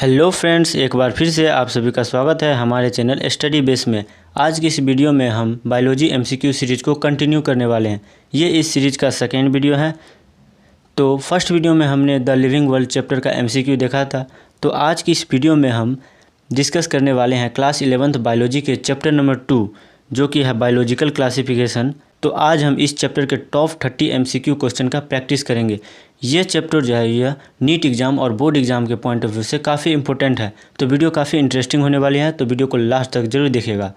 Hello friends, एक बार फिर से आप सभी का स्वागत है हमारे चैनल स्टडी बेस में। आज की इस वीडियो में हम बायोलॉजी एमसीक्यू सीरीज़ को कंटिन्यू करने वाले हैं। ये इस सीरीज़ का सेकेंड वीडियो है। तो फर्स्ट वीडियो में हमने द लिविंग वर्ल्ड चैप्टर का एमसीक्यू देखा था। तो आज की इस वीडियो में हम डिस्कस करने वाले हैं क्लास 11th बायोलॉजी के चैप्टर नंबर 2 जो कि है बायोलॉजिकल क्लासिफिकेशन। तो आज हम इस चैप्टर के टॉप 30 एमसीक्यू क्वेश्चन का प्रैक्टिस करेंगे। ये चैप्टर जो है यह नीट एग्ज़ाम और बोर्ड एग्ज़ाम के पॉइंट ऑफ व्यू से काफ़ी इंपॉर्टेंट है। तो वीडियो काफ़ी इंटरेस्टिंग होने वाली है, तो वीडियो को लास्ट तक जरूर देखिएगा।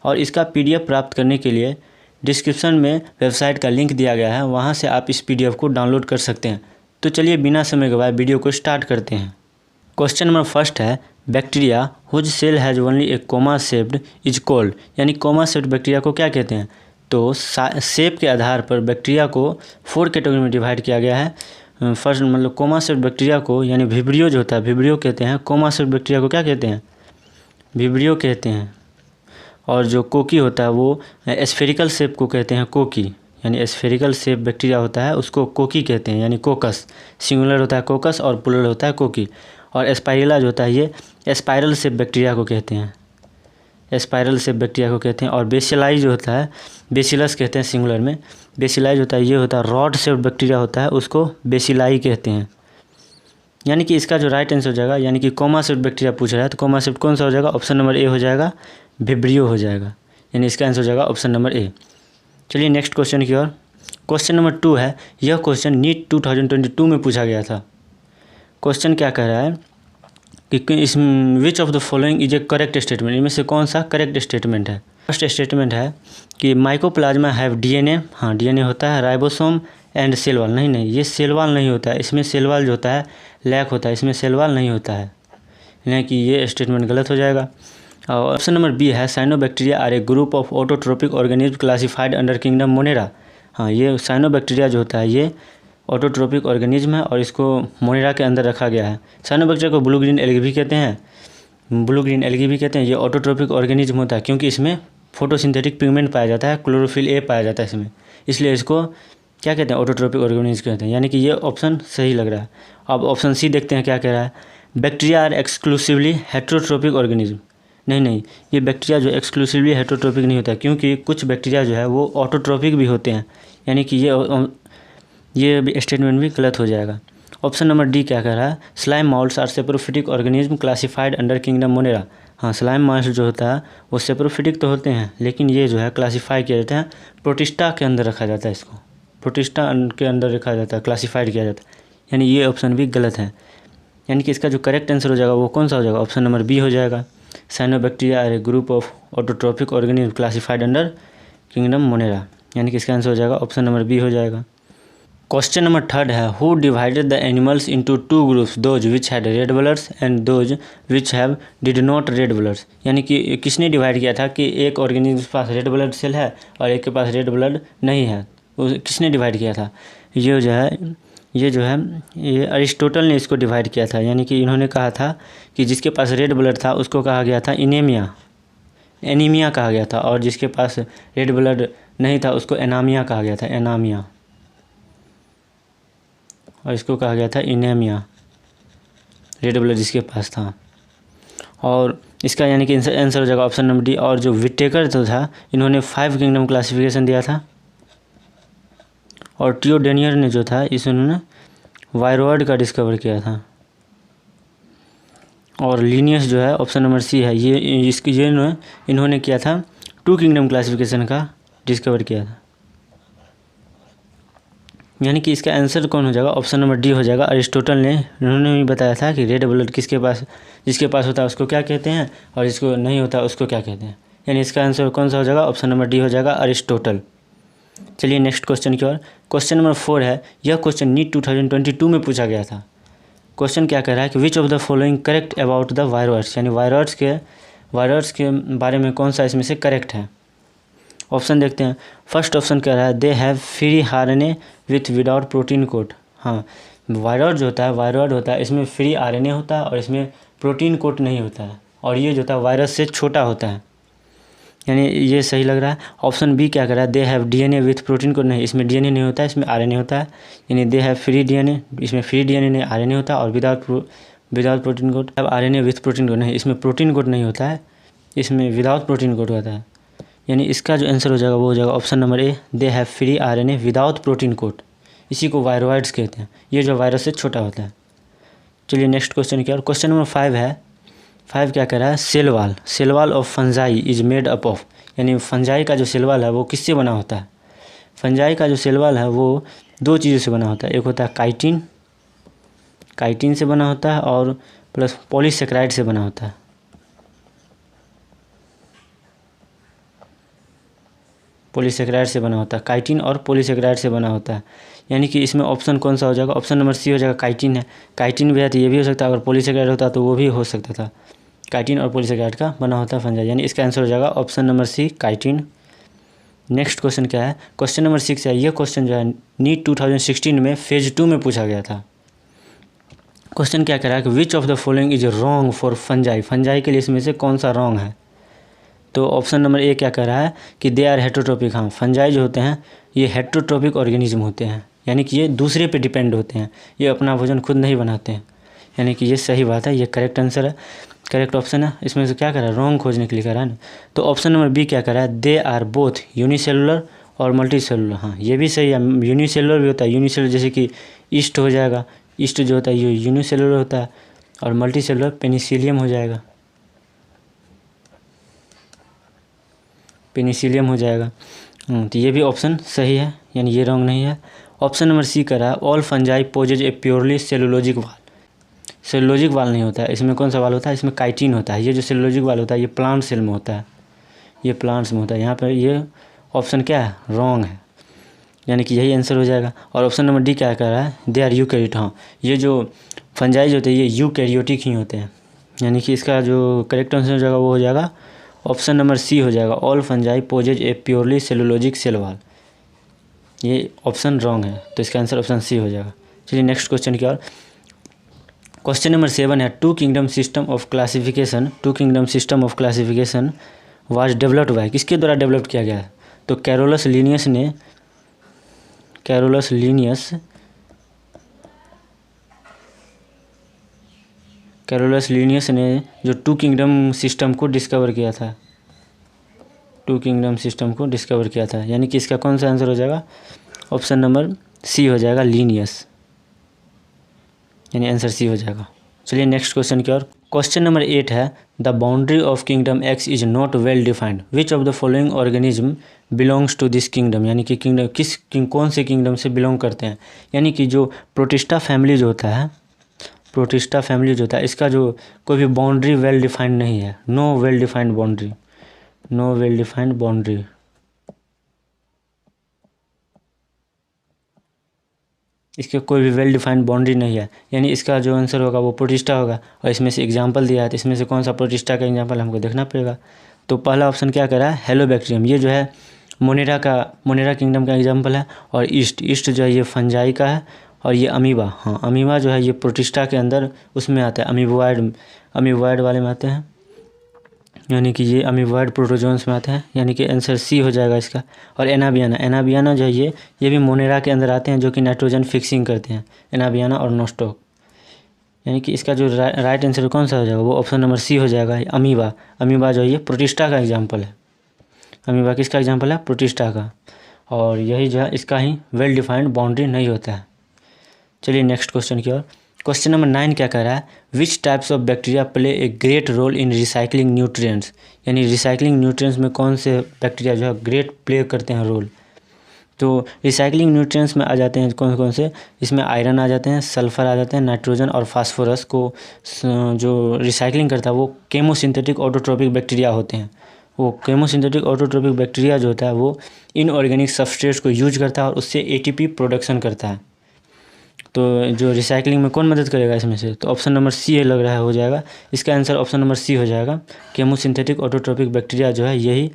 और इसका पीडीएफ प्राप्त करने के लिए डिस्क्रिप्शन में वेबसाइट का लिंक दिया गया है, वहाँ से आप इस पीडीएफ को डाउनलोड कर सकते हैं। तो चलिए बिना समय गवाए वीडियो को स्टार्ट करते हैं। क्वेश्चन नंबर फर्स्ट है, bacteria whose cell has only a comma shaped is called, यानी कोमा शेप्ड बैक्टीरिया को क्या कहते हैं। तो शेप के आधार पर बैक्टीरिया को 4 कैटेगरी में डिवाइड किया गया है। फर्स्ट मतलब कोमा शेप्ड बैक्टीरिया को, यानी विब्रियो जो होता है विब्रियो कहते हैं। कोमा शेप्ड बैक्टीरिया को क्या कहते हैं, विब्रियो कहते हैं। और जो कोकी होता है वो स्फेरिकल शेप को कहते हैं कोकी, यानी स्फेरिकल शेप बैक्टीरिया होता है उसको कोकी कहते हैं, यानी कोकस। सिंगुलर होता है कोकस और प्लूरल होता है कोकी। और स्पाइरेला जो होता है ये स्पाइरल शेप बैक्टीरिया को कहते हैं, स्पाइरल शेप बैक्टीरिया को कहते हैं। और बेसिलाई जो होता है बेसिलस कहते हैं सिंगुलर में। बेसिलाई जो होता है ये होता है रॉड शेप बैक्टीरिया होता है, उसको बेसिलाई कहते हैं। यानी कि इसका जो राइट आंसर हो जाएगा, यानी कि कोमा शेप बैक्टीरिया पूछ रहा है तो कोमा शेप कौन सा हो जाएगा, ऑप्शन नंबर ए हो जाएगा, विब्रियो हो जाएगा। यानी इसका आंसर हो जाएगा ऑप्शन नंबर ए। चलिए नेक्स्ट क्वेश्चन की ओर। क्वेश्चन नंबर 2 है, यह क्वेश्चन नीट 2022 में पूछा गया था। क्वेश्चन क्या कह रहा है कि इस विच of the following is A correct statement, इनमें से कौन सा करेक्ट स्टेटमेंट है। फर्स्ट स्टेटमेंट है कि माइकोप्लाज्मा हैव डीएनए, हाँ डीएनए होता है, राइबोसोम एंड सेल वॉल, नहीं ये सेल वॉल नहीं होता है, इसमें सेल वॉल जो होता है लैक होता है, इसमें सेल वॉल नहीं होता है, यानी कि ये स्टेटमेंट गलत हो जाएगा। और ऑप्शन नंबर बी है, cyanobacteria are a group of autotrophic organism classified under kingdom Monera. हाँ ये साइनोबैक्टीरिया जो होता है ये ऑटोट्रोपिक ऑर्गेनिज्म है और इसको मोनेरा के अंदर रखा गया है। साइनोबैक्टीरिया को ब्लू ग्रीन एल्गी भी कहते हैं, ब्लू ग्रीन एल्गी भी कहते हैं। ये ऑटोट्रोपिक ऑर्गेनिज्म होता है क्योंकि इसमें फोटोसिंथेटिक पिगमेंट पाया जाता है, क्लोरोफिल ए पाया जाता है इसमें, इसलिए इसको क्या कहते हैं, ऑटोट्रोपिक ऑर्गेनिज्म कहते हैं। यानी कि ये ऑप्शन सही लग रहा है। अब ऑप्शन सी देखते हैं क्या कह रहा है, bacteria are exclusively heterotrophic organism. नहीं ये बैक्टीरिया जो एक्सक्लूसिवली हेट्रोट्रोपिक नहीं होता है, क्योंकि कुछ बैक्टीरिया जो है वो ऑटोट्रोपिक भी होते हैं, यानी कि ये स्टेटमेंट भी गलत हो जाएगा। ऑप्शन नंबर डी क्या कह रहा है, slime moulds are saprophytic organism classified under kingdom Monera. हाँ स्लाइम माउल्ट जो होता है वो सेप्रोफिटिक तो होते हैं, लेकिन ये जो है क्लासीफाई किया जाता है प्रोटिस्टा के अंदर रखा जाता है, इसको प्रोटिस्टा के अंदर रखा जाता है, क्लासीफाइड किया जाता है। यानी ये ऑप्शन भी गलत है। यानी कि इसका जो करेक्ट आंसर हो जाएगा वो कौन सा हो जाएगा, ऑप्शन नंबर बी हो जाएगा, cyanobacteria are a group of autotrophic organism classified under kingdom Monera. यानी कि इसका आंसर हो जाएगा ऑप्शन नंबर बी हो जाएगा। क्वेश्चन नंबर 3 है, who divided the animals into 2 groups, those which had read bloods and those which have did not red bloods. यानी कि किसने डिवाइड किया था कि एक ऑर्गेनिज्म के पास रेड ब्लड सेल है और एक के पास रेड ब्लड नहीं है, किसने डिवाइड किया था। ये जो है ये अरिस्टोटल ने इसको डिवाइड किया था। यानी कि इन्होंने कहा था कि जिसके पास रेड ब्लड था उसको कहा गया था एनीमिया कहा गया था, और जिसके पास रेड ब्लड नहीं था उसको एनामिया कहा गया था, एनामिया, और इसको कहा गया था इनेमिया, रेड ब्लड जिसके पास था। और इसका यानी कि आंसर हो जाएगा ऑप्शन नंबर डी। और जो विटेकर जो था इन्होंने 5 किंगडम क्लासिफिकेशन दिया था, और टियोडेनियर ने जो था इन्होंने वायरॉइड का डिस्कवर किया था। और लीनियस जो है ऑप्शन नंबर सी है, ये इन्होंने किया था 2 किंगडम क्लासिफिकेशन का डिस्कवर किया था। यानी कि इसका आंसर कौन हो जाएगा, ऑप्शन नंबर डी हो जाएगा, अरिस्टोटल ने, उन्होंने भी बताया था कि रेड ब्लड जिसके पास होता है उसको क्या कहते हैं और जिसको नहीं होता उसको क्या कहते हैं। यानी इसका आंसर कौन सा हो जाएगा, ऑप्शन नंबर डी हो जाएगा, अरिस्टोटल। चलिए नेक्स्ट क्वेश्चन की ओर। क्वेश्चन नंबर 4 है, यह क्वेश्चन नीट 2022 में पूछा गया था। क्वेश्चन क्या कह रहा है कि विच of the following correct about the virus, यानी वायरस के बारे में कौन सा इसमें से करेक्ट है। ऑप्शन देखते हैं। फर्स्ट ऑप्शन कह रहा है, they have free RNA with without protein coat. हाँ वायरॉइड जो होता है इसमें फ्री आरएनए होता है और इसमें प्रोटीन कोट नहीं होता है, और ये जो होता है वायरस से छोटा होता है, यानी ये सही लग रहा है। ऑप्शन बी क्या कर रहा है, they have DNA with protein coat, नहीं इसमें डीएनए नहीं होता है, इसमें आरएनए होता है, यानी दे हैव फ्री डीएनए, इसमें फ्री डीएनए नहीं आरएनए होता है, और विदाउट प्रोटीन कोड। अब आरएनए विथ प्रोटीन कोड नहीं, इसमें प्रोटीन कोड नहीं होता है, इसमें विदाउट प्रोटीन कोड होता है। यानी इसका जो आंसर हो जाएगा वो हो जाएगा option number A, they have free RNA without protein code. इसी को वायरोइड्स कहते हैं, ये जो वायरस से छोटा होता है। चलिए नेक्स्ट क्वेश्चन क्या, और क्वेश्चन नंबर 5 है। 5 क्या कह रहा है, cell wall of fungi is made up of. यानी फंजाई का जो सेल वाल है वो किससे बना होता है। फंजाई का जो सेल वाल है वो 2 चीज़ों से बना होता है, एक होता है काइटिन से बना होता है और प्लस पॉलीसेकेराइड से बना होता है। पॉलीसेकेराइड से बना होता है, काइटिन और पॉलीसेकेराइड से बना होता है। यानी कि इसमें ऑप्शन कौन सा हो जाएगा, ऑप्शन नंबर सी हो जाएगा, काइटिन है। काइटिन भी है तो ये भी हो सकता है, अगर पॉलीसेकेराइड होता तो वो भी हो सकता था। काइटिन और पॉलीसेकेराइड का बना होता है फंजाई, यानी इसका आंसर हो जाएगा option number C, chitin. Next question क्या है, क्वेश्चन नंबर 6 है। ये क्वेश्चन जो है नीट 2016 में फेज 2 में पूछा गया था। क्वेश्चन क्या कह रहा है कि विच of the following is wrong for fungi. Fungi के लिए इसमें से कौन सा रॉन्ग है। तो ऑप्शन नंबर ए क्या कह रहा है कि दे आर हेटरोट्रोपिक। हाँ, फंजाई जो होते हैं ये हेटरोट्रोपिक ऑर्गेनिज्म होते हैं, यानी कि ये दूसरे पे डिपेंड होते हैं, ये अपना भोजन खुद नहीं बनाते हैं। यानी कि ये सही बात है, ये करेक्ट आंसर है, करेक्ट ऑप्शन है। इसमें से क्या कर रहा है, रॉन्ग खोजने के लिए कर रहा है ना। तो ऑप्शन नंबर बी क्या कर रहा है, दे आर बोथ यूनिसेलुलर और मल्टी सेलुलर। हाँ, ये भी सही है, यूनिसेलुलर भी होता है। यूनिसेलुलर जैसे कि ईस्ट हो जाएगा, ईस्ट जो होता है ये यूनिसेलुलर होता है, और मल्टी सेलुलर पेनिसिलियम हो जाएगा, पेनिसिलियम हो जाएगा। तो ये भी ऑप्शन सही है, यानी ये रॉन्ग नहीं है। ऑप्शन नंबर सी कर रहा है all fungi possess a purely cellulosic wall. Cellulosic wall नहीं होता है, इसमें कौन सा वाल होता है, इसमें काइटिन होता है। ये जो सेलुलोजिक वाल होता है ये प्लांट सेल में होता है, ये प्लांट्स में होता है। यहाँ पर ये ऑप्शन क्या है, रॉन्ग है, यानी कि यही आंसर हो जाएगा। और ऑप्शन नंबर डी क्या कह रहा है, दे आर यूकैरियोट। हाँ, ये जो फंजाई जो होते हैं ये यूकैरियोटिक ही होते हैं, यानी कि इसका जो करेक्ट आंसर हो जाएगा वो हो जाएगा ऑप्शन नंबर सी हो जाएगा, all fungi possess a purely cellulosic cell wall. ये ऑप्शन रॉन्ग है, तो इसका आंसर ऑप्शन सी हो जाएगा। चलिए नेक्स्ट क्वेश्चन की ओर। क्वेश्चन नंबर 7 है, two kingdom system of classification was developed by. किसके द्वारा डेवलप किया गया है। तो कैरोलस लीनियस ने जो टू किंगडम सिस्टम को डिस्कवर किया था, यानी कि इसका कौन सा आंसर हो जाएगा, ऑप्शन नंबर सी हो जाएगा, लीनियस, यानी आंसर सी हो जाएगा। चलिए नेक्स्ट क्वेश्चन की ओर। क्वेश्चन नंबर 8 है, the boundary of kingdom X is not well defined, which of the following organism belongs to this kingdom. यानी कि कौन से किंगडम से बिलोंग करते हैं। यानी कि जो प्रोटिस्टा फैमिली जो होता है, इसका जो कोई भी बाउंड्री वेल डिफाइंड नहीं है, नो वेल डिफाइंड बाउंड्री। इसके कोई भी वेल डिफाइंड बाउंड्री नहीं है, यानी इसका जो आंसर होगा वो प्रोटिस्टा होगा। और इसमें से एग्जांपल दिया है, तो इसमें से कौन सा प्रोटिस्टा का एग्जांपल हमको देखना पड़ेगा। तो पहला ऑप्शन क्या कर रहा है, हेलोबैक्टीरियम, ये जो है मोनेरा किंगडम का एग्जांपल है। और ईस्ट जो है ये फंजाई का है। और ये अमीबा, हाँ अमीबा जो है ये प्रोटिस्टा के अंदर उसमें आता है, अमीबॉयड वाले में आते हैं, यानी कि ये अमीबॉयड प्रोटोजोन्स में आते हैं, यानी कि आंसर सी हो जाएगा इसका। और एनाबियाना जो है ये भी मोनेरा के अंदर आते हैं, जो कि नाइट्रोजन फिक्सिंग करते हैं, एनाबियाना और नोस्टॉक। यानी कि इसका जो राइट आंसर कौन सा हो जाएगा, वो ऑप्शन नंबर सी हो जाएगा, अमीबा जो है ये प्रोटिस्टा का एग्जाम्पल है। अमीबा किसका एग्जाम्पल है, प्रोटिस्टा का। और यही जो है इसका ही वेल डिफाइंड बाउंड्री नहीं होता है। चलिए नेक्स्ट क्वेश्चन की ओर। क्वेश्चन नंबर 9 क्या कह रहा है, which types of bacteria play a great role in recycling nutrients. यानी रिसाइकलिंग न्यूट्रिएंट्स में कौन से बैक्टीरिया जो है ग्रेट प्ले करते हैं रोल। तो रिसाइकलिंग न्यूट्रिएंट्स में आ जाते हैं कौन से, इसमें आयरन आ जाते हैं, सल्फर आ जाते हैं, नाइट्रोजन और फास्फोरस को जो रिसाइकलिंग करता है वो केमोसिंथेटिक ऑटोट्रोपिक बैक्टीरिया होते हैं। वो केमोसिंथेटिक ऑटोट्रोपिक बैक्टीरिया जो होता है वो इनऑर्गेनिक सबस्ट्रेट्स को यूज करता है और उससे एटीपी प्रोडक्शन करता है। तो जो रिसाइकलिंग में कौन मदद करेगा इसमें से, तो ऑप्शन नंबर सी लग रहा है हो जाएगा। इसका आंसर ऑप्शन नंबर सी हो जाएगा, केमोसिंथेटिक ऑटोट्रोपिक बैक्टीरिया जो है यही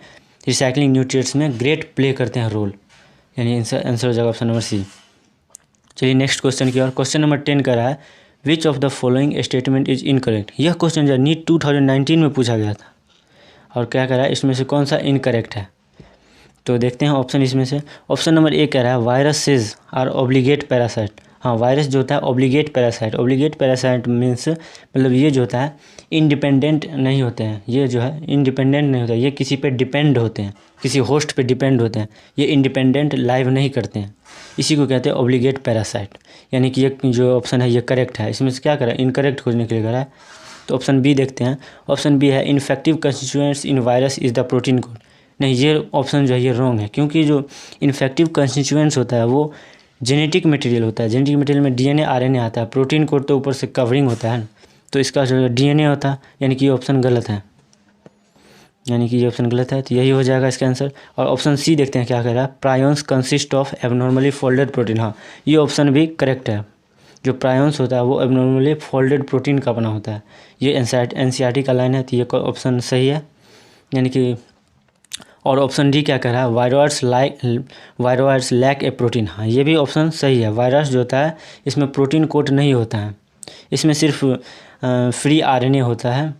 रिसाइकलिंग न्यूट्रिएंट्स में ग्रेट प्ले करते हैं रोल, यानी आंसर हो जाएगा ऑप्शन नंबर सी। चलिए नेक्स्ट क्वेश्चन की ओर। क्वेश्चन नंबर 10 का रहा है, which of the following statement is incorrect. यह क्वेश्चन जो नीट 2019 में पूछा गया था, और क्या कह रहा है इसमें से कौन सा इनकरेक्ट है। तो देखते हैं ऑप्शन इसमें से। ऑप्शन नंबर ए कह रहा है, वायरसेस आर ऑब्लिगेट पैरासाइट। हाँ, वायरस जो होता है obligate parasite. Obligate parasite means मतलब ये जो होता है इंडिपेंडेंट नहीं होते हैं, ये जो है इंडिपेंडेंट नहीं होता है, ये किसी पे डिपेंड होते हैं, किसी होस्ट पे डिपेंड होते हैं, ये इंडिपेंडेंट लाइव नहीं करते हैं, इसी को कहते हैं ऑब्लिगेट पैरासाइट। यानी कि ये जो ऑप्शन है ये करेक्ट है। इसमें से क्या करें, इनकरेक्ट खोजने के लिए करा है, तो ऑप्शन बी देखते हैं। ऑप्शन बी है infective constituents in virus is the protein code. नहीं, ये ऑप्शन जो है ये रॉन्ग है, क्योंकि जो इन्फेक्टिव कंस्टिट्यूएंट्स होता है वो जेनेटिक मटेरियल होता है। जेनेटिक मटेरियल में डीएनए आरएनए आता है, प्रोटीन कोड तो ऊपर से कवरिंग होता है, तो इसका जो डीएनए होता है, यानी कि ये ऑप्शन गलत है, यानी कि ये ऑप्शन गलत है, तो यही हो जाएगा इसका आंसर। और ऑप्शन सी देखते हैं क्या कह रहा है, prions consist of abnormally folded protein. हाँ, ये ऑप्शन भी करेक्ट है। जो प्रायोन्स होता है वो एबनॉर्मली फोल्डेड प्रोटीन का बना होता है। ये एनसीईआरटी का लाइन है, तो ये ऑप्शन सही है, यानी कि। और ऑप्शन डी क्या कह रहा है, वायरस लैक ए प्रोटीन। हाँ, ये भी ऑप्शन सही है। वायरस जो होता है इसमें प्रोटीन कोड नहीं होता है, इसमें सिर्फ फ्री आरएनए होता है।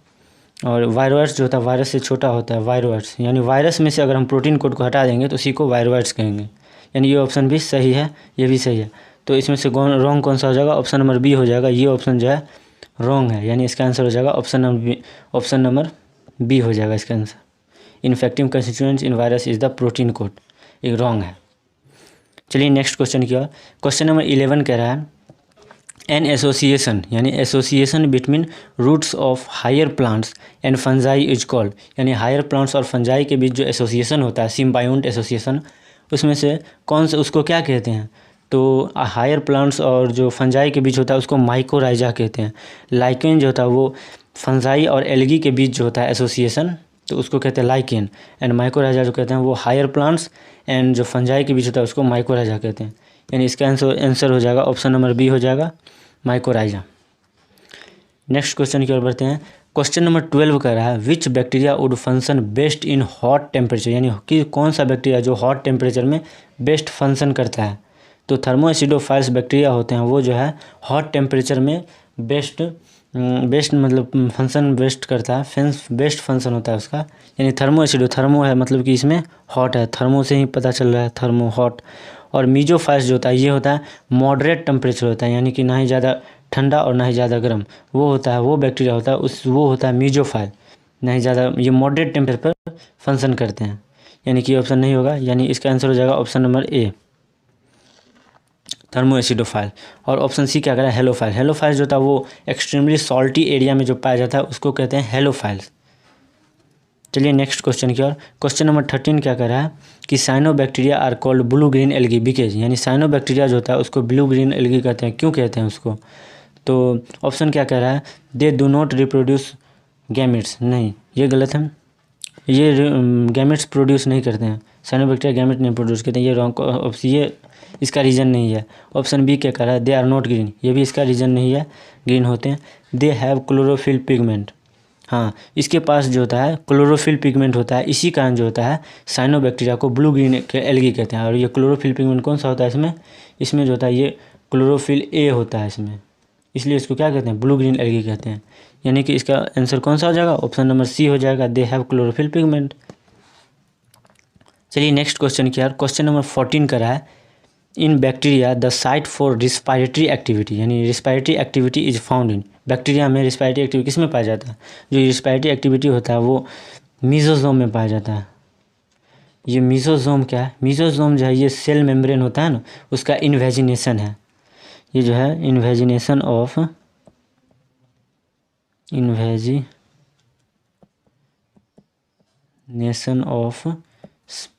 और वायरस जो होता है वायरस से छोटा होता है, वायरस यानी वायरस में से अगर हम प्रोटीन कोड को हटा देंगे तो उसी को वायरस कहेंगे, यानी ये ऑप्शन भी सही है, ये भी सही है। तो इसमें से रॉन्ग कौन सा हो जाएगा, ऑप्शन नंबर बी हो जाएगा। ये ऑप्शन जो है रॉन्ग है, यानी इसका आंसर हो जाएगा ऑप्शन नंबर बी हो जाएगा इसका answer. Infective constituents in virus is the protein code, ये रॉन्ग है। चलिए नेक्स्ट क्वेश्चन की ओर। क्वेश्चन नंबर 11 कह रहा है एन एसोसिएशन, यानी association between roots of higher plants and fungi is called. यानी हायर प्लांट्स और फंजाई के बीच जो एसोसिएशन होता है, सिम्बायोंट एसोसिएशन, उसमें से कौन से, उसको क्या कहते हैं। तो हायर प्लांट्स और जो फंजाई के बीच होता है उसको माइकोराइजा कहते हैं। लाइकेन जो होता है वो फंजाई और एल्गी के बीच जो होता है एसोसिएशन, तो उसको कहते हैं लाइकेन। एंड माइकोराइजा जो कहते हैं वो हायर प्लांट्स एंड जो फंजाई के बीच होता है उसको माइकोराइजा कहते हैं। यानी इसका आंसर हो जाएगा ऑप्शन नंबर बी हो जाएगा, माइकोराइजा। नेक्स्ट क्वेश्चन की ओर बढ़ते हैं। क्वेश्चन नंबर 12 कर रहा है विच bacteria would function best in hot temperature. यानी कि कौन सा बैक्टीरिया जो हॉट टेम्परेचर में बेस्ट फंक्शन करता है। तो थर्मोएसिडोफाइल्स बैक्टीरिया होते हैं वो जो है हॉट टेम्परेचर में बेस्ट मतलब फंक्शन बेस्ट करता है, बेस्ट फंक्शन होता है उसका। यानी थर्मो है मतलब कि इसमें हॉट है, थर्मो से ही पता चल रहा है, थर्मो हॉट। और मीजोफाइल्स जो होता है ये होता है मॉडरेट टेम्परेचर होता है, यानी कि ना ही ज़्यादा ठंडा और ना ही ज़्यादा गर्म, वो होता है, वो बैक्टीरिया होता है वो होता है मीजोफाइल। ना ही ज़्यादा, ये मॉडरेट टेम्परेचर पर फंक्शन करते हैं, यानी कि ऑप्शन नहीं होगा। यानी इसका आंसर हो जाएगा ऑप्शन नंबर ए, थर्मोएसिडोफाइल। और ऑप्शन सी क्या कह रहा है, हेलोफाइल। हेलोफाइल जो होता है वो एक्सट्रीमली सॉल्टी एरिया में जो पाया जाता है उसको कहते हैं हेलोफाइल्स। चलिए नेक्स्ट क्वेश्चन की ओर। क्वेश्चन नंबर 13 क्या कह रहा है कि cyanobacteria are called blue green algae because. यानी साइनोबैक्टीरिया जो होता है उसको ब्लू ग्रीन एल्गी कहते हैं, क्यों कहते हैं उसको। तो ऑप्शन क्या कह रहा है, they do not reproduce gametes. नहीं, ये गलत है, ये गैमेट्स प्रोड्यूस नहीं करते हैं, साइनोबैक्टीरिया गैमेट नहीं प्रोड्यूस करते हैं, ये रॉन्ग, ये इसका रीज़न नहीं है। ऑप्शन बी क्या कह रहा है, दे आर नॉट ग्रीन, ये भी इसका रीज़न नहीं है, ग्रीन होते हैं। दे हैव क्लोरोफिल पिगमेंट। हाँ, इसके पास जो होता है क्लोरोफिल पिगमेंट होता है, इसी कारण जो होता है साइनोबैक्टीरिया को ब्लू ग्रीन एल्गी कहते हैं। और ये क्लोरोफिल पिगमेंट कौन सा होता है इसमें जो होता है ये क्लोरोफिल ए होता है इसमें, इसलिए इसको क्या कहते हैं, ब्लू ग्रीन एल्गी कहते हैं। यानी कि इसका आंसर कौन सा हो जाएगा, ऑप्शन नंबर सी हो जाएगा, दे हैव क्लोरोफिल पिगमेंट। चलिए नेक्स्ट क्वेश्चन क्या है। क्वेश्चन नंबर 14 का रहा है in bacteria the site for respiratory activity. यानी respiratory activity is found in. Bacteria में रिस्पायरेटरी एक्टिविटी किस में पाया जाता है, जो रिस्पायरेटरी एक्टिविटी होता है वो मीजोजोम में पाया जाता है। ये मीजोजोम क्या है, मीजोजोम जो है ये सेल मेम्ब्रेन होता है ना, उसका इन्वेजिनेशन है। ये जो है इन्वेजिनेशन ऑफ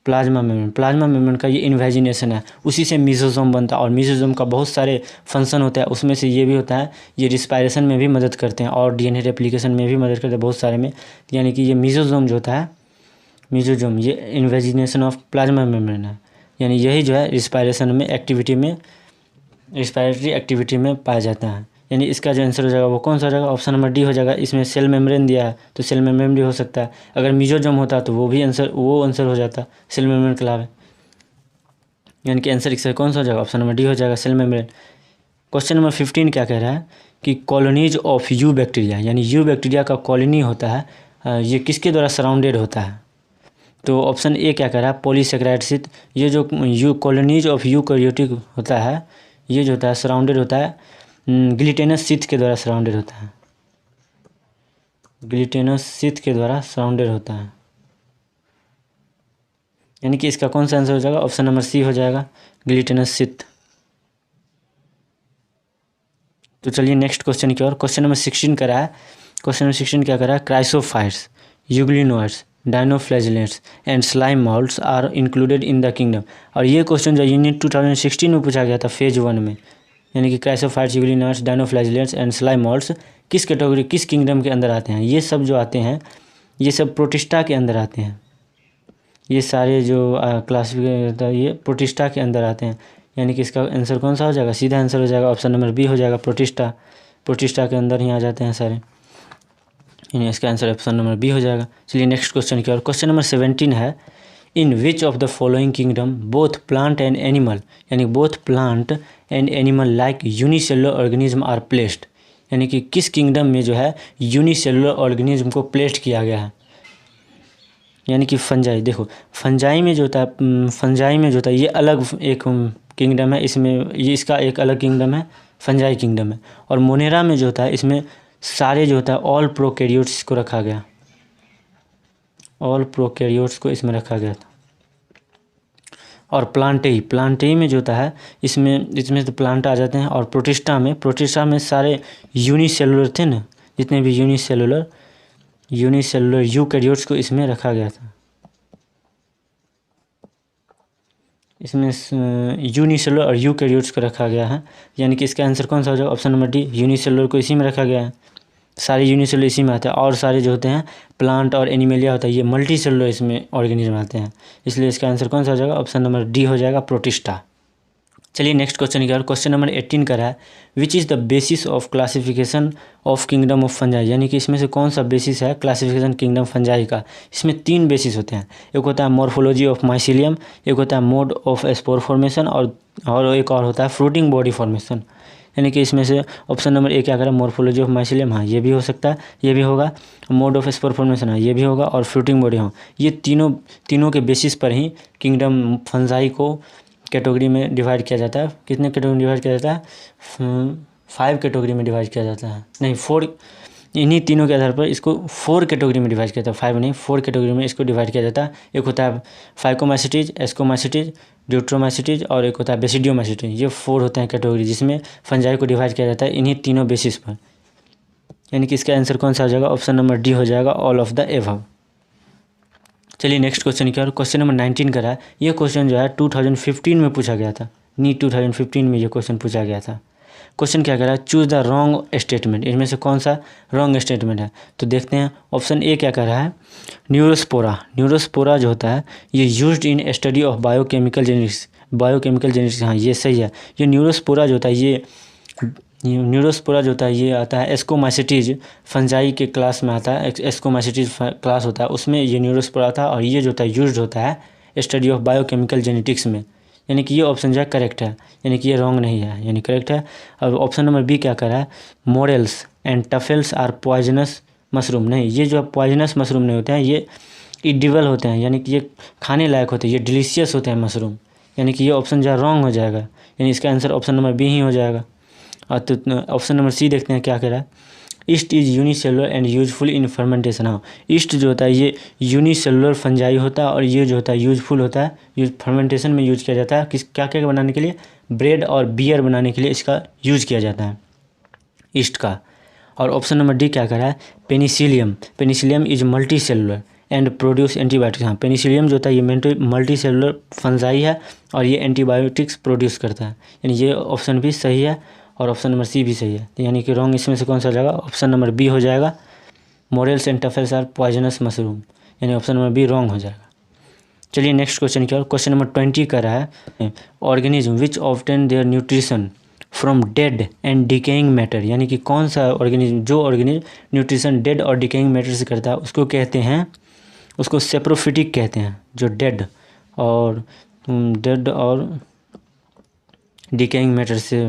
प्लाज्मा मेम्ब्रेन का ये इन्वेजिनेशन है, उसी से मीजोजोम बनता है। और मीजोजोम का बहुत सारे फंक्शन होता है, उसमें से ये भी होता है, ये रिस्पायरेशन में भी मदद करते हैं और डीएनए रेप्लिकेशन में भी मदद करते हैं बहुत सारे में। यानी कि ये मीजोजोम जो होता है, मीजोजोम ये इन्वेजिनेशन ऑफ प्लाज्मा मेम्ब्रेन है, यानी यही जो है रिस्पायरेटरी एक्टिविटी में पाया जाता है। यानी इसका जो आंसर हो जाएगा वो कौन सा हो जाएगा, ऑप्शन नंबर डी हो जाएगा। इसमें सेल मेम्ब्रेन दिया है तो सेल मेम्ब्रेन भी हो सकता है, अगर मीजोजोम होता तो वो आंसर हो जाता, सेल मेम्ब्रेन के अलावा। यानी कि आंसर इसका कौन सा हो जाएगा, ऑप्शन नंबर डी हो जाएगा, सेल मेम्ब्रेन। क्वेश्चन नंबर 15 क्या कह रहा है कि कॉलोनीज ऑफ यू बैक्टीरिया। यानी यू बैक्टीरिया का कॉलोनी होता है, ये किसके द्वारा सराउंडेड होता है। तो ऑप्शन ए क्या कह रहा है, पॉलीसेकेराइड। ये जो कॉलोनीज ऑफ यूकैरियोटिक होता है, ये जो होता है सराउंडेड होता है ग्लिटेनस शीथ के द्वारा सराउंडेड होता है, ग्लिटेनस शीथ के द्वारा सराउंडेड होता है। यानी कि इसका कौन सा आंसर हो जाएगा? ऑप्शन नंबर सी हो जाएगा, ग्लिटेनस शीथ। तो चलिए नेक्स्ट क्वेश्चन की ओर। क्वेश्चन नंबर 16 करा है। क्वेश्चन नंबर 16 क्या करा है? Chrysophytes, euglenoids, dinoflagellates and slime moulds are included in the kingdom. और ये क्वेश्चन जो यूनिट 2016 में पूछा गया था फेज 1 में, यानी कि chrysophytes, euglenoids, dinoflagellates and slime moulds किस कैटेगरी, किस किंगडम के अंदर आते हैं? ये सब जो आते हैं ये सब प्रोटिस्टा के अंदर आते हैं। ये सारे जो क्लासिफिकेशन ये प्रोटिस्टा के अंदर आते हैं। यानी कि इसका आंसर कौन सा हो जाएगा? सीधा आंसर हो जाएगा ऑप्शन नंबर बी हो जाएगा, प्रोटिस्टा। प्रोटिस्टा के अंदर ही आ जाते हैं सारे, यानी इसका आंसर ऑप्शन नंबर बी हो जाएगा। चलिए नेक्स्ट क्वेश्चन की ओर। क्वेश्चन नंबर 17 है, in which of the following kingdom both plant and animal, यानी both plant and animal like unicellular organism are placed. यानी कि किस किंगडम में जो है यूनिसेलुलर ऑर्गेनिज्म को प्लेस्ड किया गया है? यानी कि फंजाई। देखो फंजाई में जो होता है, फंजाई में जो होता है ये अलग एक किंगडम है, इसमें ये इसका एक अलग किंगडम है, फंजाई किंगडम है। और मोनेरा में जो होता है इसमें सारे जो होता है ऑल प्रोकैरियोट्स को रखा गया, ऑल प्रोकैरियोट्स को इसमें रखा गया था। और प्लांटेई में जो होता है इसमें तो प्लांट आ जाते हैं। और प्रोटिस्टा में सारे यूनिसेलुलर थे ना, जितने भी यूनिसेलुलर यूकैरियोट्स को इसमें रखा गया था। इसमें यूनिसेलुलर और यूकैरियोट्स को रखा गया है। यानी कि इसका आंसर कौन सा हो जाएगा? ऑप्शन नंबर डी, यूनिसेलुलर को इसी में रखा गया है। सारे यूनिसेलुलर इसी में आते हैं, और सारे जो होते हैं प्लांट और एनिमेलिया होता है ये मल्टी सेलुलर इसमें ऑर्गेनिज्म आते हैं। इसलिए इसका आंसर कौन सा हो जाएगा? ऑप्शन नंबर डी हो जाएगा, प्रोटिस्टा। चलिए नेक्स्ट क्वेश्चन की ओर। क्वेश्चन नंबर 18 का है, which is the basis of classification of kingdom of fungi. यानी कि इसमें से कौन सा बेसिस है क्लासिफिकेशन किंगडम फंजाई का? इसमें 3 बेसिस होते हैं। एक होता है मॉर्फोलॉजी ऑफ माइसिलियम, एक होता है मोड ऑफ स्पोर फॉर्मेशन, और एक और होता है फ्रूटिंग बॉडी फॉर्मेशन। यानी कि इसमें से ऑप्शन नंबर ए क्या करें? मॉर्फोलॉजी ऑफ माइसिलियम, हाँ ये भी हो सकता है, ये भी होगा। मोड ऑफ स्पोर फॉर्मेशन, हाँ ये भी होगा। और फ्रूटिंग बॉडी, हाँ ये तीनों के बेसिस पर ही किंगडम फंजाई को कैटेगरी में डिवाइड किया जाता है। कितने कैटेगरी में डिवाइड किया जाता है? 5 कैटेगरी में डिवाइड किया जाता है, नहीं 4। इन्हीं तीनों के आधार पर इसको 4 कैटेगरी में डिवाइड किया जाता है, 5 नहीं 4 कैटेगरी में इसको डिवाइड किया जाता है। एक होता है फाइकोमाइसिटीज, एस्कोमाइसिटीज, ड्यूट्रोमाइसिटीज और एक होता है बेसिडियोमाइसिटीज। ये 4 होते हैं कैटेगरी जिसमें फंजाई को डिवाइड किया जाता है इन्हीं तीनों बेसिस पर। यानी कि इसका आंसर कौन सा हो जाएगा? ऑप्शन नंबर डी हो जाएगा, ऑल ऑफ द एबव। चलिए नेक्स्ट क्वेश्चन की ओर। क्वेश्चन नंबर 19 का है। ये क्वेश्चन जो है 2015 में पूछा गया था, नीट 2015 में ये क्वेश्चन पूछा गया था। क्वेश्चन क्या कह रहा है? Choose the wrong statement. इनमें से कौन सा रॉन्ग स्टेटमेंट है? तो देखते हैं। ऑप्शन ए क्या कह रहा है? न्यूरोस्पोरा जो होता है ये used in study of biochemical genetics. हाँ ये सही है। ये न्यूरोस्पोरा जो होता है ये आता है एस्कोमाइसिटीज फंजाई के क्लास में आता है, एस्कोमाइसिटीज क्लास होता है उसमें ये न्यूरोस्पोरा था। और ये जो होता है यूज्ड होता है स्टडी ऑफ बायोकेमिकल जेनेटिक्स में। यानी कि ये ऑप्शन जो है करेक्ट है, यानी कि ये रॉन्ग नहीं है, यानी करेक्ट है। अब ऑप्शन नंबर बी क्या कर रहा है? Morels and टफेल्स are poisonous mushroom. नहीं, ये जो पॉइजनस मशरूम नहीं होते हैं, ये इडिबल होते हैं, यानी कि ये खाने लायक होते हैं, ये डिलीशियस होते हैं मशरूम। यानी कि ये ऑप्शन जो है रॉन्ग हो जाएगा, यानी इसका आंसर ऑप्शन नंबर बी ही हो जाएगा। और तो ऑप्शन नंबर सी देखते हैं क्या कह रहा है? East is unicellular and useful in fermentation. हाँ ईस्ट जो होता है ये यूनिसेलुलर फंजाई होता है, और ये जो होता है यूजफुल होता है, फर्मेंटेशन में यूज किया जाता है। क्या क्या बनाने के लिए? ब्रेड और बियर बनाने के लिए इसका यूज किया जाता है ईस्ट का। और ऑप्शन नंबर डी क्या कह रहा है? Penicillium is multi cellular and produce antibiotics. हाँ पेनिसिलियम जो होता है ये मल्टी सेलुलर फंजाई है और ये एंटीबायोटिक्स प्रोड्यूस करता है। यानी ये ऑप्शन भी सही है और ऑप्शन नंबर सी भी सही है। तो यानी कि रॉन्ग इसमें से कौन सा हो जाएगा? ऑप्शन नंबर बी हो जाएगा, morels and टफेल्स are poisonous mushroom. यानी ऑप्शन नंबर बी रॉन्ग हो जाएगा। चलिए नेक्स्ट क्वेश्चन की ओर। क्वेश्चन नंबर 20 का रहा है, organism which obtain their nutrition from dead and decaying matter. यानी कि कौन सा ऑर्गेनिज्म न्यूट्रिशन डेड और डिकेइंग मैटर से करता है उसको कहते हैं, उसको सेप्रोफिटिक कहते हैं। जो डेड और डिकेइंग मैटर से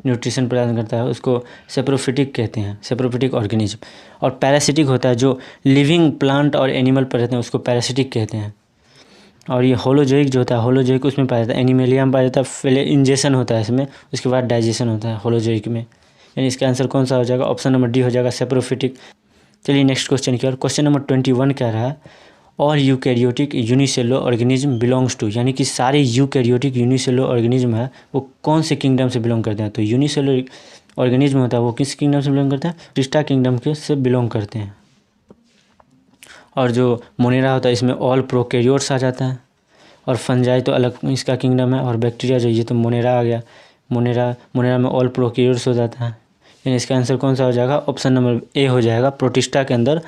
न्यूट्रिशन प्रदान करता है उसको सेप्रोफिटिक कहते हैं, सेप्रोफिटिक ऑर्गेनिज्म। और पैरासिटिक होता है जो लिविंग प्लांट और एनिमल पर रहते हैं उसको पैरासिटिक कहते हैं। और ये होलोजोइक जो होता है, होलोजोइक उसमें पाया जाता है, एनिमेलिया में पाया जाता है। पहले इंजेशन होता है इसमें, उसके बाद डाइजेशन होता है होलोजोइक में। यानी इसका आंसर कौन सा हो जाएगा? ऑप्शन नंबर डी हो जाएगा, सेप्रोफिटिक। चलिए नेक्स्ट क्वेश्चन की ओर। क्वेश्चन नंबर 21 कह रहा है all eukaryotic unicellular organism belongs to, यानी कि सारे यूकैरियोटिक यूनिसेलुलर ऑर्गेनिज्म है वो कौन से किंगडम से बिलोंग करते हैं? तो यूनिसेलुलर ऑर्गेनिज्म होता है वो किस किंगडम से बिलोंग करते हैं? प्रोटिस्टा किंगडम के से बिलोंग करते हैं। और जो मोनेरा होता है इसमें ऑल प्रोकैरियोट्स आ जाता है। और फंजाई तो अलग इसका किंगडम है। और बैक्टीरिया जो ये तो मोनेरा आ गया, मोनेरा में ऑल प्रोकैरियोट्स हो जाता है। यानी इसका आंसर कौन सा हो जाएगा? ऑप्शन नंबर ए हो जाएगा, प्रोटिस्टा के अंदर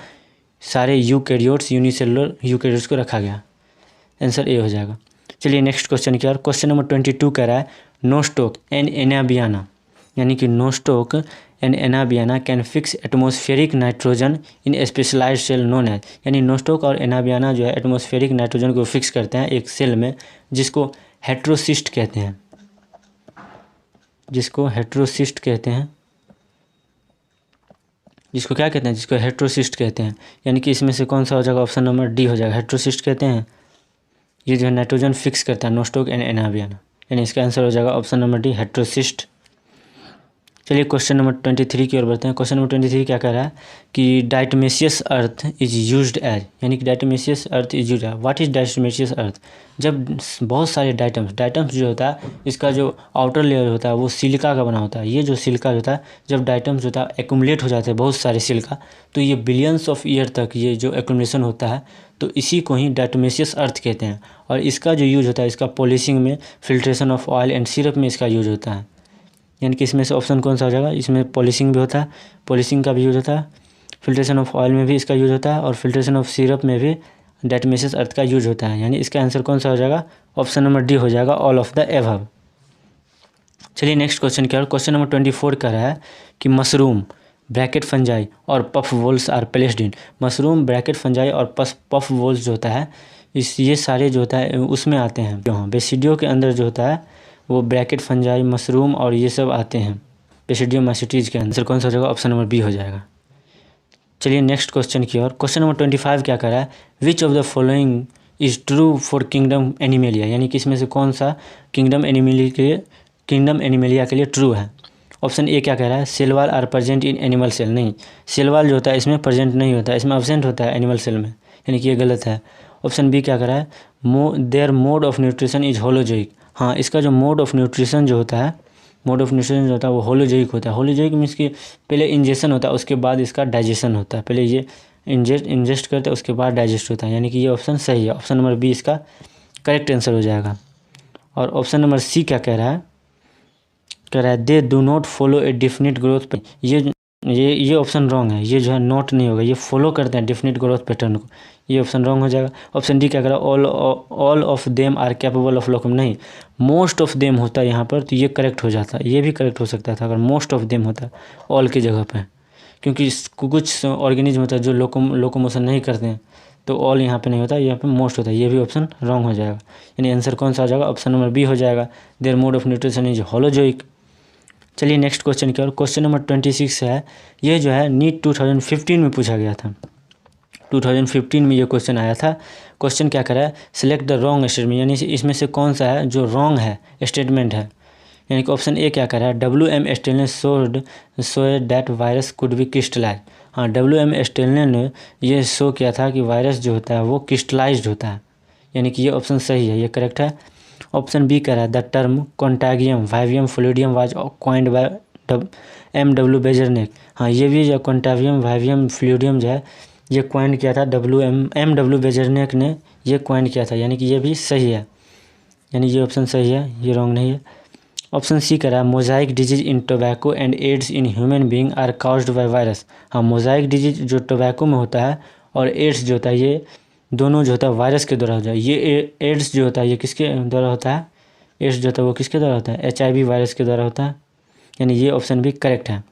सारे यूकैरियोट्स यूनिसेलुलर यूकैरियोट्स को रखा गया। आंसर ए हो जाएगा। चलिए नेक्स्ट क्वेश्चन की ओर। क्वेश्चन नंबर 22 कह रहा है नोस्टोक एंड एनाबियाना, यानी कि Nostoc and Anabaena can fix atmospheric nitrogen in specialised cell known as, यानी नोस्टोक और एनाबियाना जो है एटमॉस्फेरिक नाइट्रोजन को फिक्स करते हैं एक सेल में, जिसको हेट्रोसिस्ट कहते हैं, जिसको हेट्रोसिस्ट कहते हैं, जिसको क्या कहते हैं? जिसको हेट्रोसिस्ट कहते हैं। यानी कि इसमें से कौन सा हो जाएगा? ऑप्शन नंबर डी हो जाएगा, हेट्रोसिस्ट कहते हैं। ये जो है नाइट्रोजन फिक्स करता है नोस्टोक एंड एनाबियाना, यानी इसका आंसर हो जाएगा ऑप्शन नंबर डी, हेट्रोसिस्ट। चलिए क्वेश्चन नंबर 23 की ओर बढ़ते हैं। क्वेश्चन नंबर 23 क्या कह रहा है कि डायटोमेशियस अर्थ इज यूज्ड एज, यानी कि डायटोमेशियस अर्थ इज यूज्ड है। व्हाट इज डायटोमेशियस अर्थ? जब बहुत सारे डाइटम्स जो होता है इसका जो आउटर लेयर होता है वो सिलिका का बना होता है। ये जो सिलिका होता है जब डाइटम्स होता है एक्यूमुलेट हो जाते हैं बहुत सारे सिलिका, तो ये बिलियंस ऑफ ईयर तक ये जो एक्यूमुलेशन होता है तो इसी को ही डायटोमेशियस अर्थ कहते हैं। और इसका जो यूज होता है इसका पॉलिशिंग में, filtration of oil and syrup में इसका यूज होता है। यानी कि इसमें से ऑप्शन कौन सा हो जाएगा? इसमें पॉलिशिंग भी होता है, पॉलिशिंग का भी यूज होता है, फिल्ट्रेशन ऑफ ऑयल में भी इसका यूज होता है और फिल्ट्रेशन ऑफ सिरप में भी डायटोमेशियस अर्थ का यूज होता है। यानी इसका आंसर कौन सा हो जाएगा? ऑप्शन नंबर डी हो जाएगा, ऑल ऑफ द एबव। चलिए नेक्स्ट क्वेश्चन क्या है। क्वेश्चन नंबर 24 का रहा है कि मशरूम ब्रैकेट फंजाई और puff balls are placed in, mushroom bracket fungi और पफ वोल्स जो होता है ये सारे जो होता है उसमें आते हैं। जो हाँ बेसिडियो के अंदर जो होता है वो ब्रैकेट फंजाई, मशरूम और ये सब आते हैं बेसिडियो माइसिटीज के अंदर। कौन सा हो जाएगा? ऑप्शन नंबर बी हो जाएगा। चलिए नेक्स्ट क्वेश्चन की ओर। क्वेश्चन नंबर 25 क्या कर रहा है? Which of the following is true for kingdom animalia, यानी कि इसमें से कौन सा किंगडम एनिमेलिया के लिए ट्रू है? ऑप्शन ए क्या कह रहा है? Cell wall are present in animal cell, नहीं, सेल वॉल जो होता है इसमें प्रेजेंट नहीं होता है, इसमें एब्सेंट होता है एनिमल सेल में, यानी कि ये गलत है। ऑप्शन बी क्या कह रहा है? Their mode of nutrition is holozoic, हाँ, इसका जो मोड ऑफ न्यूट्रिशन जो होता है वो होलोजोइक होता है। होलोजोइक मीन्स कि पहले इंजेक्शन होता है उसके बाद इसका डाइजेशन होता है, पहले ये इंजेस्ट करते हैं उसके बाद डाइजेस्ट होता है, यानी कि ये ऑप्शन सही है। ऑप्शन नंबर बी इसका करेक्ट आंसर हो जाएगा। और ऑप्शन नंबर सी क्या कह रहा है? कह रहा है they do not follow A definite growth, ये ऑप्शन रॉन्ग है, ये जो है नोट नहीं होगा, ये फॉलो करते हैं डिफिनिट ग्रोथ पैटर्न को, ये ऑप्शन रॉन्ग हो जाएगा। ऑप्शन डी क्या कह रहा है? All of them are capable of locum, नहीं, मोस्ट ऑफ देम होता है यहाँ पर, तो ये करेक्ट हो जाता है, ये भी करेक्ट हो सकता था अगर मोस्ट ऑफ देम होता ऑल की जगह पे, क्योंकि कुछ ऑर्गेनिज्म होता है जो लोकोमोशन नहीं करते हैं, तो ऑल यहाँ पे नहीं होता, यहाँ पे मोस्ट होता है, ये भी ऑप्शन रॉन्ग हो जाएगा। यानी आंसर कौन सा हो जाएगा? ऑप्शन नंबर बी हो जाएगा, their mode of nutrition is holozoic. चलिए नेक्स्ट क्वेश्चन की ओर। क्वेश्चन नंबर 26 है, ये जो है नीट 2015 में पूछा गया था, 2015 में ये क्वेश्चन आया था। क्वेश्चन क्या करा है? सिलेक्ट द रॉन्ग स्टेटमेंट, यानी इसमें से कौन सा है जो रॉन्ग है स्टेटमेंट है। यानी कि ऑप्शन ए क्या कह रहा है? WM Stanley showed that virus could be crystallise, हाँ, WM स्टेनले ने ये शो किया था कि वायरस जो होता है वो क्रिस्टलाइज्ड होता है, यानी कि ये ऑप्शन सही है, ये करेक्ट है। ऑप्शन बी कह रहा है the term contagium vivum fluidum was coined by MW Beijerinck, हाँ, ये भी जो कॉन्टैगियम वाइवियम फ्लूइडियम जो है ये क्वाइन किया था MW बेजरनेक ने ये क्वाइन किया था, यानी कि ये भी सही है, यानी ये ऑप्शन सही है, ये रॉन्ग नहीं है। ऑप्शन सी कह रहा है mosaic disease in tobacco and AIDS in human being are caused by virus, हाँ, मोजाइक डिजीज जो टोबैको में होता है और एड्स जो होता है ये दोनों जो होता है वायरस के द्वारा होता है। ये एड्स जो होता है ये किसके द्वारा होता है? एड्स जो होता है वो किसके द्वारा होता है? HIV वायरस के द्वारा होता है, यानी ये ऑप्शन भी करेक्ट है।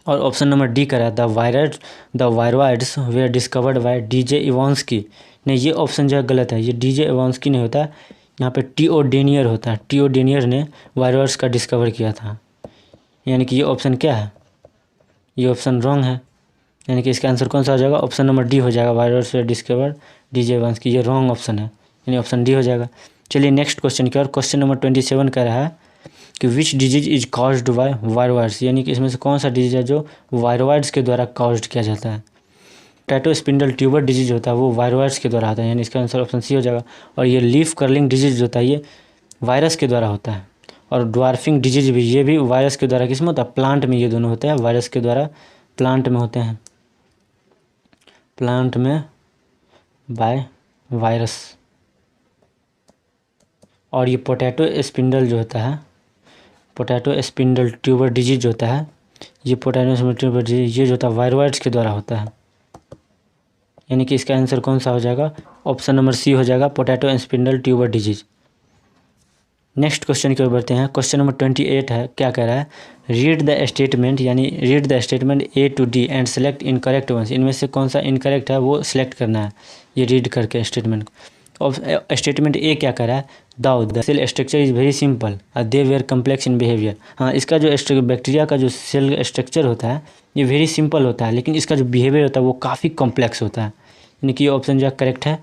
और ऑप्शन नंबर डी करा the viroids were discovered by DJ Ivanovsky, नहीं, ये ऑप्शन जो है गलत है, ये DJ इवांस्की नहीं होता, यहाँ पे T.O. डेनियर होता है, T.O. डेनियर ने वायरॉइड्स का डिस्कवर किया था, यानी कि ये ऑप्शन क्या है? ये ऑप्शन रॉन्ग है, यानी कि इसका आंसर कौन सा हो जाएगा? ऑप्शन नंबर डी हो जाएगा, वायरॉइड्स वेयर डिस्कवर्ड DJ इवांस्की, ये रॉन्ग ऑप्शन है, यानी ऑप्शन डी हो जाएगा। चलिए नेक्स्ट क्वेश्चन की ओर। क्वेश्चन नंबर 27 कह रहा है कि which disease is caused by viroids, यानी कि इसमें से कौन सा डिजीज है जो वायरवाइड्स के द्वारा कॉज्ड किया जाता है। पोटैटो स्पिंडल ट्यूबर डिजीज होता है वो वायरवाइड्स के द्वारा आता है, यानी इसका आंसर ऑप्शन सी हो जाएगा। और ये लीफ कर्लिंग डिजीज होता है ये वायरस के द्वारा होता है। और ड्वार्फिंग डिजीज भी, ये भी वायरस के द्वारा किसमें होता है, प्लांट में। ये दोनों होते हैं वायरस के द्वारा प्लांट में होते हैं, प्लांट में बाय वायरस। और ये पोटैटो स्पिंडल जो होता है, पोटैटो स्पिंडल ट्यूबर डिजीज होता है, ये पोटैटो स्पिंडल ट्यूबर डिजीज ये जो होता है वायरवाइड्स के द्वारा होता है, यानी कि इसका आंसर कौन सा हो जाएगा, ऑप्शन नंबर सी हो जाएगा, potato spindle tuber disease. Next question की ओर बढ़ते हैं। क्वेश्चन नंबर 28 है, क्या कह रहा है, रीड द स्टेटमेंट, यानी read the statement A to D and select incorrect ones. इनमें से कौन सा इनकरेक्ट है वो सिलेक्ट करना है, ये रीड करके स्टेटमेंट को। और स्टेटमेंट ए क्या कह रहा है, the cell structure is very simple they were complex in behaviour. हाँ, इसका जो बैक्टीरिया का जो सेल स्ट्रक्चर होता है ये वेरी सिंपल होता है, लेकिन इसका जो बिहेवियर होता है वो काफ़ी कॉम्प्लेक्स होता है, यानी कि ये ऑप्शन जो है करेक्ट है।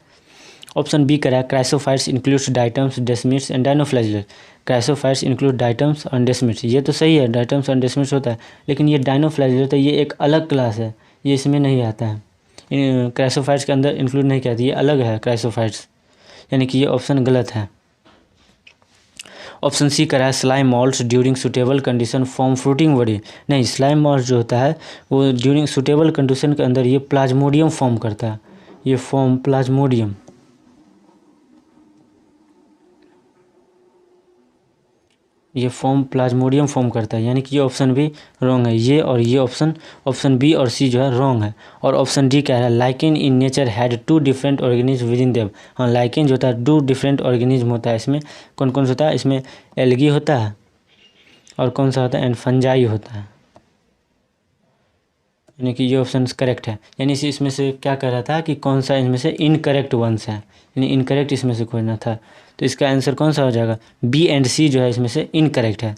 ऑप्शन बी कह रहा है chrysophytes includes diatoms, desmids and dinoflagellate. Chrysophytes include diatoms और डेस्मिड्स, ये तो सही है, डाइटम्स और डेस्मिड्स होता है, लेकिन ये डायनोफ्लैजिलेट है, ये एक अलग क्लास है, ये इसमें नहीं आता है, क्राइसोफाइट्स के अंदर इंक्लूड नहीं किया, ये अलग है क्राइसोफाइट्स, यानी कि ये ऑप्शन गलत है। ऑप्शन सी कह रहा है slime malts during suitable condition form fruiting body. नहीं, स्लाइम मॉल्ट जो होता है वो ड्यूरिंग सुटेबल कंडीशन के अंदर ये प्लाज्मोडियम फॉर्म करता है, ये फॉर्म प्लाज्मोडियम, ये फॉर्म प्लाज्मोडियम फॉर्म करता है, यानी कि ये ऑप्शन भी रॉन्ग है। ये और ये ऑप्शन बी और सी जो है रॉन्ग है। और ऑप्शन डी कह रहा है lichen in nature had 2 different organism with in them. हाँ, लाइकेन जो होता है 2 डिफरेंट ऑर्गेनिज्म होता है, इसमें कौन कौन सा होता है, इसमें एल्गी होता है और कौन सा होता है, एंड फंजाई होता है, यानी कि ये ऑप्शन करेक्ट है। यानी इसमें से क्या कह रहा था कि कौन सा इसमें से इनकरेक्ट वंस है, यानी इनकरेक्ट इसमें से कोई ना था, तो इसका आंसर कौन सा हो जाएगा, बी एंड सी जो है इसमें से इनकरेक्ट है,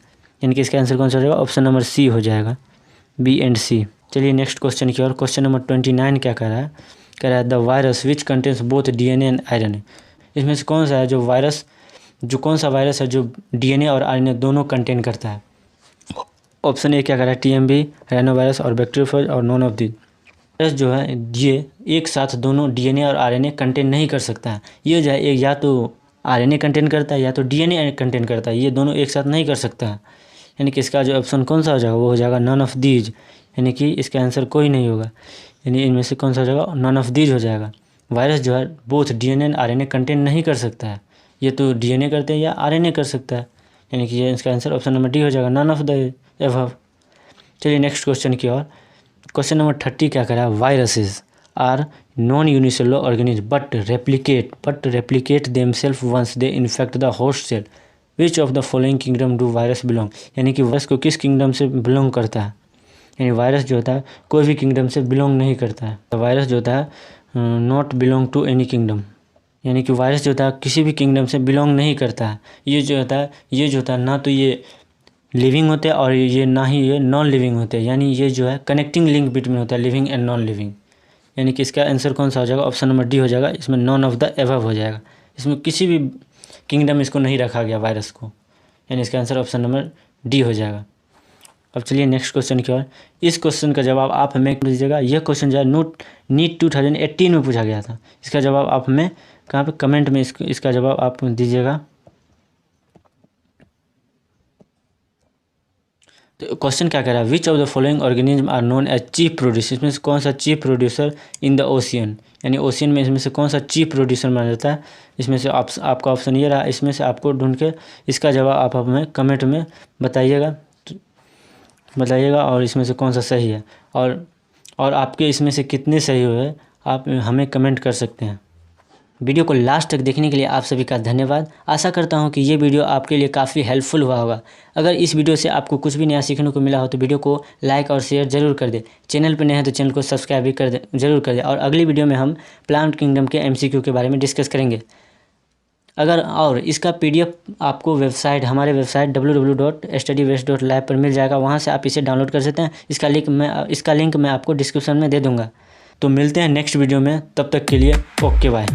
यानी कि इसका आंसर कौन सा हो जाएगा, ऑप्शन नंबर सी हो जाएगा, बी एंड सी। चलिए नेक्स्ट क्वेश्चन की ओर। क्वेश्चन नंबर 29 क्या कह रहा है, कह रहा है the virus which contains both DNA and RNA। इसमें से कौन सा है जो वायरस, जो कौन सा वायरस है जो DNA और RNA दोनों कंटेन करता है। ऑप्शन ए क्या कह रहा है TMB, राइनो वायरस और बैक्टीरियोफेज और नॉन ऑफ दी। वायरस जो है ये एक साथ दोनों DNA और RNA कंटेन नहीं कर सकता है, ये जो है एक या तो RNA कंटेन करता है या तो DNA कंटेन करता है, ये दोनों एक साथ नहीं कर सकता है, यानी कि इसका जो ऑप्शन कौन सा हो जाएगा वो हो जाएगा नॉन ऑफ दीज, यानी कि इसका आंसर कोई नहीं होगा, यानी इनमें से कौन सा हो जाएगा, नॉन ऑफ दीज हो जाएगा। वायरस जो है both DNA and RNA contain नहीं कर सकता है, ये तो DNA करते हैं या RNA कर सकता है, यानी कि ये इसका आंसर ऑप्शन नंबर डी हो जाएगा, नॉन ऑफ द एबव। चलिए नेक्स्ट क्वेश्चन की ओर। क्वेश्चन नंबर 30 क्या कह रहा है, viruses are non unicellular organism but replicate themselves once they infect the host cell, which of the following kingdom do virus belong. यानी कि वायरस को किस किंगडम से बिलोंग करता है, यानी वायरस जो होता है कोई भी किंगडम से बिलोंग नहीं करता है, तो वायरस जो होता है not belong to any kingdom, यानी कि वायरस जो होता है किसी भी किंगडम से बिलोंग नहीं करता है। ये जो होता है ना तो ये लिविंग होते हैं और ये ना ही ये नॉन लिविंग होते हैं, यानी ये जो है कनेक्टिंग लिंक बिटवीन होता है लिविंग एंड नॉन लिविंग, यानी कि इसका आंसर कौन सा हो जाएगा, ऑप्शन नंबर डी हो जाएगा, इसमें नॉन ऑफ द एबव हो जाएगा, इसमें किसी भी किंगडम इसको नहीं रखा गया वायरस को, यानी इसका आंसर ऑप्शन नंबर डी हो जाएगा। अब चलिए नेक्स्ट क्वेश्चन की ओर। इस क्वेश्चन का जवाब आप हमें दीजिएगा, यह क्वेश्चन जो है नीट 2018 में पूछा गया था, इसका जवाब आप हमें कहाँ पे कमेंट में इसका जवाब आप दीजिएगा। तो क्वेश्चन क्या कह रहा है, which of the following organism are known as chief producer. इसमें से कौन सा chief producer in the ocean, यानी ओशियन में इसमें से कौन सा चीफ प्रोड्यूसर माना जाता है। इसमें से आपका ऑप्शन ये रहा, इसमें से आपको ढूंढ के इसका जवाब आप हमें कमेंट में बताइएगा और इसमें से कौन सा सही है, और आपके इसमें से कितने सही हुए आप हमें कमेंट कर सकते हैं। वीडियो को लास्ट तक देखने के लिए आप सभी का धन्यवाद। आशा करता हूं कि ये वीडियो आपके लिए काफ़ी हेल्पफुल हुआ होगा। अगर इस वीडियो से आपको कुछ भी नया सीखने को मिला हो तो वीडियो को लाइक और शेयर जरूर कर दें। चैनल पर नए हैं तो चैनल को सब्सक्राइब भी जरूर कर दें। और अगली वीडियो में हम प्लांट किंगडम के MCQ के बारे में डिस्कस करेंगे। और इसका PDF आपको हमारे वेबसाइट www.studybase.lab पर मिल जाएगा, वहाँ से आप इसे डाउनलोड कर सकते हैं। इसका लिंक मैं आपको डिस्क्रिप्शन में दे दूँगा। तो मिलते हैं नेक्स्ट वीडियो में, तब तक के लिए ओके बाय।